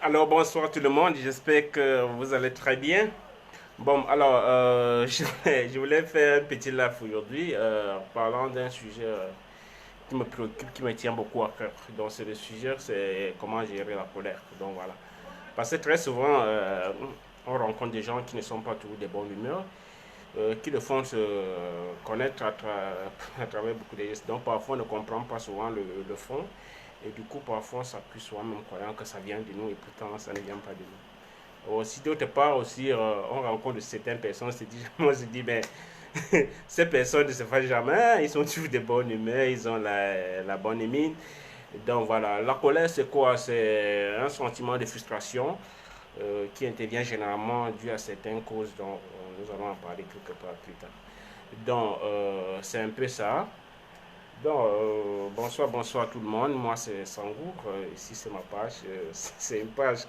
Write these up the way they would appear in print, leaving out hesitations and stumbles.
Alors bonsoir tout le monde, j'espère que vous allez très bien. Bon, alors je voulais faire un petit live aujourd'hui parlant d'un sujet qui me préoccupe, qui me tient beaucoup à cœur. Donc c'est le sujet, c'est comment gérer la colère. Donc voilà. Parce que très souvent, on rencontre des gens qui ne sont pas toujours de bonne humeur, qui le font se connaître à travers beaucoup de gestes. Donc parfois on ne comprend pas souvent le fond. Et du coup, parfois, on s'appuie sur même croyant que ça vient de nous et pourtant, ça ne vient pas de nous. Aussi, d'autre part, aussi, on rencontre certaines personnes, moi, je dis, ben, ces personnes ne se font jamais, ils sont toujours de bonne humeur, ils ont la bonne mine. Donc voilà, la colère, c'est quoi? C'est un sentiment de frustration qui intervient généralement dû à certaines causes dont nous allons en parler quelque part plus tard. Donc, c'est un peu ça. Donc, bonsoir tout le monde. Moi, c'est Sangour. Ici, c'est ma page. C'est une page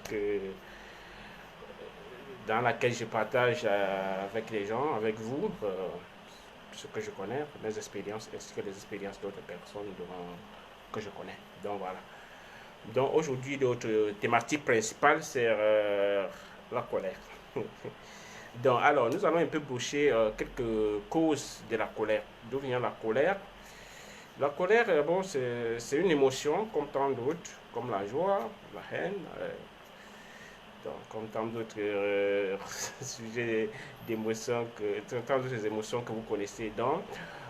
dans laquelle je partage avec les gens, avec vous, ce que je connais, mes expériences, ainsi que les expériences d'autres personnes que je connais. Donc, voilà. Donc, aujourd'hui, notre thématique principale, c'est la colère. Donc, alors, nous allons un peu boucher quelques causes de la colère. D'où vient la colère? La colère, bon, c'est une émotion comme tant d'autres, comme la joie, la haine, donc, comme tant d'autres sujets d'émotions, tant d'autres émotions que vous connaissez. Donc,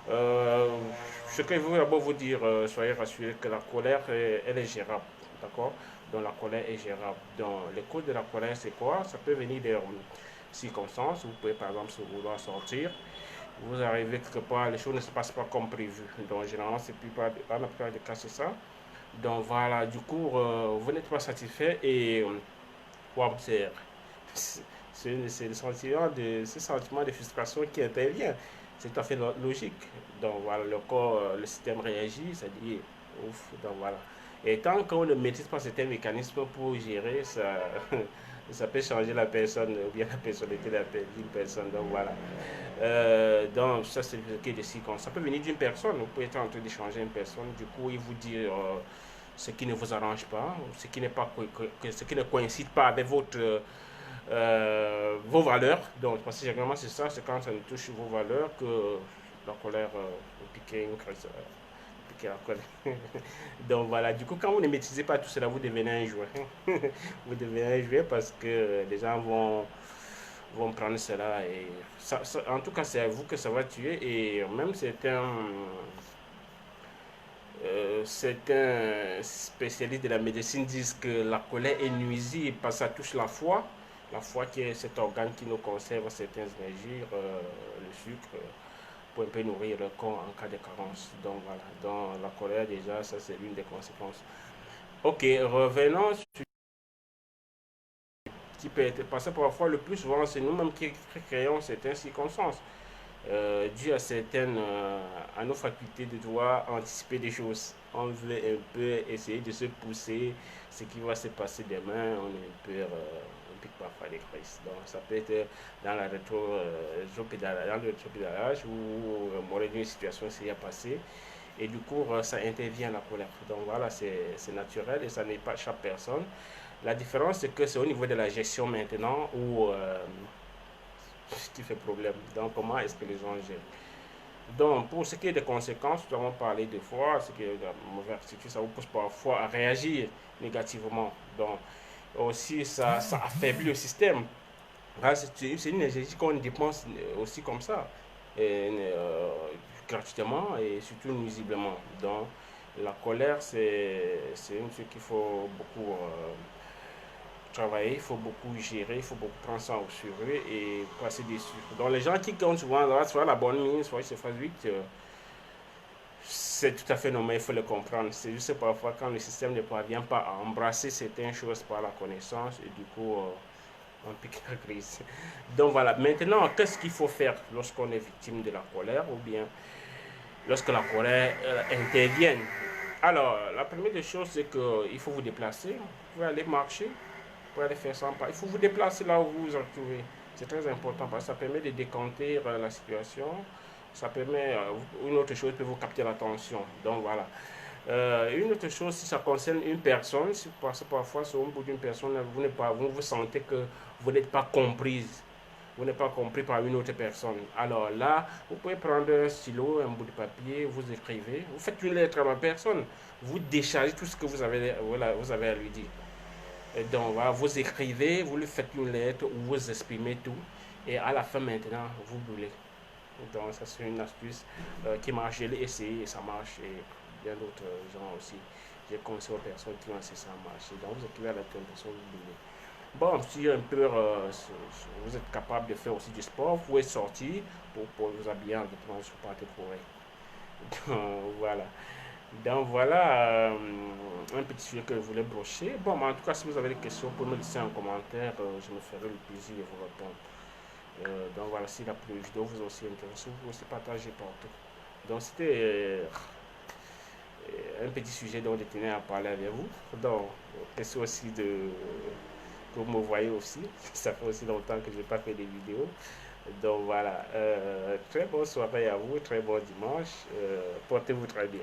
euh, ce que je veux d'abord vous dire, soyez rassurés que la colère, elle est gérable, d'accord? Donc, la colère est gérable. Donc, les causes de la colère, c'est quoi? Ça peut venir des circonstances. Vous pouvez, par exemple, se vouloir sortir, vous arrivez quelque part, les choses ne se passent pas comme prévu. Donc, généralement, c'est plus pas, dans la plupart des cas, c'est ça. Donc, voilà, du coup, vous n'êtes pas satisfait et wow, c'est ce sentiment de frustration qui intervient. C'est tout à fait logique. Donc, voilà, le corps, le système réagit, ça dit ouf, donc voilà. Et tant qu'on ne maîtrise pas certains mécanismes pour gérer, ça peut changer la personne, ou bien la personnalité d'une personne. Donc voilà. Donc ça c'est ce qui est des circonstances. Ça peut venir d'une personne, vous pouvez être en train d'échanger une personne, du coup il vous dit ce qui ne vous arrange pas, ce qui, n'est pas, ce qui ne coïncide pas avec vos valeurs. Donc parce que généralement c'est ça, c'est quand ça ne touche vos valeurs que la colère pique une crête. Donc voilà, du coup, quand vous ne maîtrisez pas tout cela, vous devenez un joueur. Vous devenez un joueur parce que les gens vont prendre cela et en tout cas, c'est à vous que ça va tuer. Et même certains spécialistes de la médecine disent que la colère est nuisible parce que ça touche la foi qui est cet organe qui nous conserve certaines énergies, le sucre pour un peu nourrir le corps en cas de carence. Donc voilà, dans la colère déjà, ça c'est l'une des conséquences. Ok, revenons sur ce qui peut être passé parfois le plus souvent, c'est nous-mêmes qui créons certaines circonstances dues à nos facultés de devoir anticiper des choses. On veut un peu essayer de se pousser ce qui va se passer demain, on est un peu on pique parfois les crises. Donc ça peut être dans dans le rétropédalage où on d'une situation s'est passée et du coup ça intervient la colère. Donc voilà, c'est naturel et ça n'est pas chaque personne. La différence c'est que c'est au niveau de la gestion maintenant où ce qui fait problème. Donc comment est-ce que les gens gèrent? Donc, pour ce qui est des conséquences, nous avons parlé des fois, ce qui est la mauvaise attitude, ça vous pousse parfois à réagir négativement. Donc, aussi, ça affaiblit le système. C'est une énergie qu'on dépense aussi comme ça, et, gratuitement et surtout nuisiblement. Donc, la colère, c'est une chose qu'il faut beaucoup travailler, il faut beaucoup gérer, il faut beaucoup prendre ça au sérieux et passer dessus. Donc les gens qui comptent souvent, là, soit la bonne mine, soit ils se fassent vite, c'est tout à fait normal, il faut le comprendre. C'est juste parfois quand le système ne parvient pas à embrasser certaines choses par la connaissance et du coup, on pique la crise. Donc voilà, maintenant, qu'est-ce qu'il faut faire lorsqu'on est victime de la colère ou bien lorsque la colère intervient? Alors, la première des choses, c'est qu'il faut vous déplacer. Vous pouvez aller marcher, pour aller faire 100 pas. Il faut vous déplacer là où vous vous retrouvez. C'est très important parce que ça permet de décanter la situation. Ça permet, une autre chose peut vous capter l'attention. Donc voilà. Une autre chose, si ça concerne une personne, si parfois sur un bout d'une personne, vous sentez que vous n'êtes pas comprise, vous n'êtes pas compris par une autre personne. Alors là, vous pouvez prendre un stylo, un bout de papier, vous écrivez, vous faites une lettre à la personne, vous déchargez tout ce que vous avez à lui dire. Et donc, voilà, vous écrivez, vous lui faites une lettre où vous exprimez tout, et à la fin maintenant, vous brûlez. Donc, ça c'est une astuce qui marche. Je l'ai essayé et ça marche. Et bien d'autres gens aussi. J'ai conseillé aux personnes qui ont essayé ça a marché. Donc, vous écrivez à la personne, vous brûlez. Bon, si un peu vous êtes capable de faire aussi du sport, vous pouvez sortir pour vous habiller en vêtements sur partez courir. Donc voilà. Donc voilà un petit sujet que je voulais brocher. Bon, mais en tout cas, si vous avez des questions, pour me laisser en commentaire, je me ferai le plaisir de vous répondre. Donc voilà, si la vidéo vous a aussi intéressé, vous pouvez aussi partager partout. Donc c'était un petit sujet dont je tenais à parler avec vous. Donc, question aussi de que vous me voyez aussi. Ça fait aussi longtemps que je n'ai pas fait des vidéos. Donc voilà, très bonne soirée à vous, très bon dimanche. Portez-vous très bien.